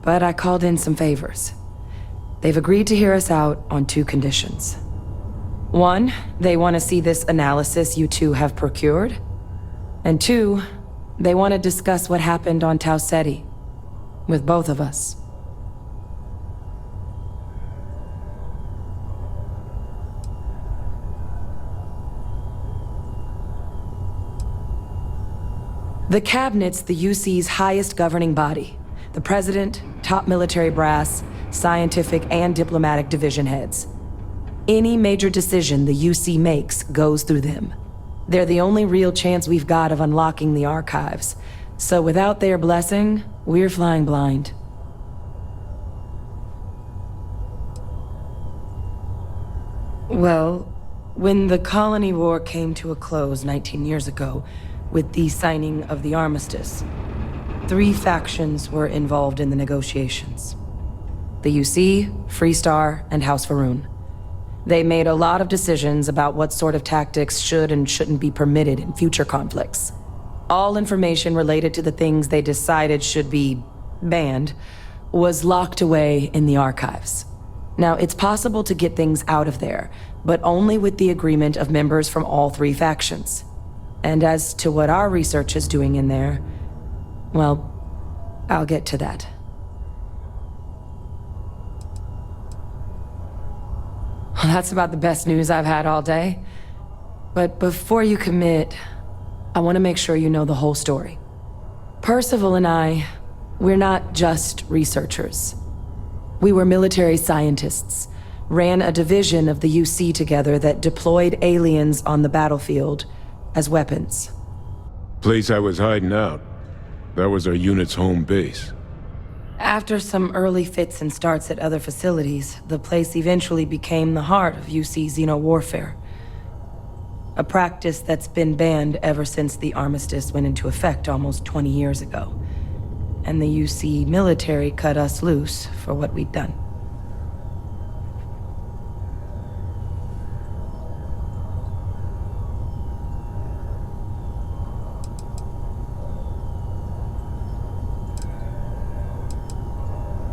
But I called in some favors. They've agreed to hear us out on 2 conditions. 1, they want to see this analysis you two have procured. And 2, they want to discuss what happened on Tau Ceti. With both of us. The Cabinet's the UC's highest governing body. The President, top military brass, scientific and diplomatic division heads. Any major decision the UC makes goes through them. They're the only real chance we've got of unlocking the archives. So without their blessing, we're flying blind. Well, when the colony war came to a close 19 years ago, with the signing of the armistice, 3 factions were involved in the negotiations. The UC, Freestar, and House Varun. They made a lot of decisions about what sort of tactics should and shouldn't be permitted in future conflicts. All information related to the things they decided should be banned was locked away in the archives. Now, it's possible to get things out of there, but only with the agreement of members from all 3 factions. And as to what our research is doing in there, well, I'll get to that. Well, that's about the best news I've had all day. But before you commit, I want to make sure you know the whole story. Percival and I, we're not just researchers. We were military scientists, ran a division of the UC together that deployed aliens on the battlefield as weapons. Place I was hiding out. That was our unit's home base. After some early fits and starts at other facilities, the place eventually became the heart of UC xeno-warfare. A practice that's been banned ever since the armistice went into effect almost 20 years ago. And the UC military cut us loose for what we'd done.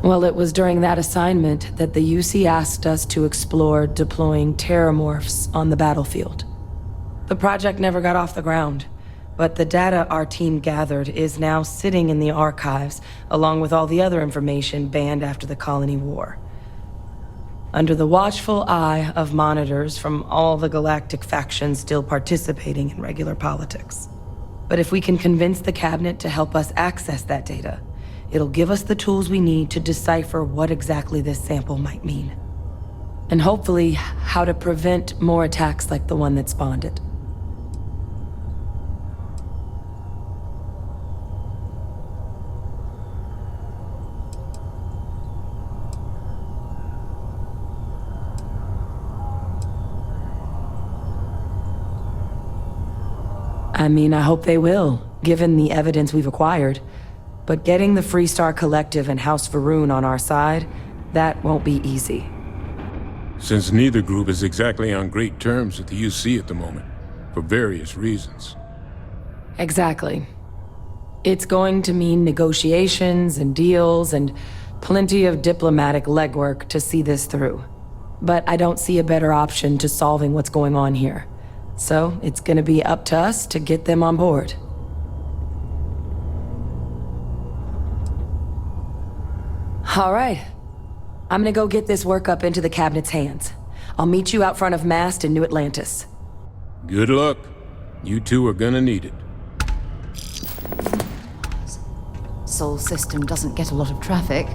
Well, it was during that assignment that the UC asked us to explore deploying terrormorphs on the battlefield. The project never got off the ground, but the data our team gathered is now sitting in the archives, along with all the other information banned after the colony war. Under the watchful eye of monitors from all the galactic factions still participating in regular politics. But if we can convince the Cabinet to help us access that data, it'll give us the tools we need to decipher what exactly this sample might mean. And hopefully, how to prevent more attacks like the one that spawned it. I mean, I hope they will, given the evidence we've acquired. But getting the Freestar Collective and House Varun on our side, that won't be easy. Since neither group is exactly on great terms with the UC at the moment, for various reasons. Exactly. It's going to mean negotiations and deals and plenty of diplomatic legwork to see this through. But I don't see a better option to solving what's going on here. So it's gonna be up to us to get them on board. All right. I'm gonna go get this work up into the Cabinet's hands. I'll meet you out front of Mast in New Atlantis. Good luck. You two are gonna need it. Sol system doesn't get a lot of traffic.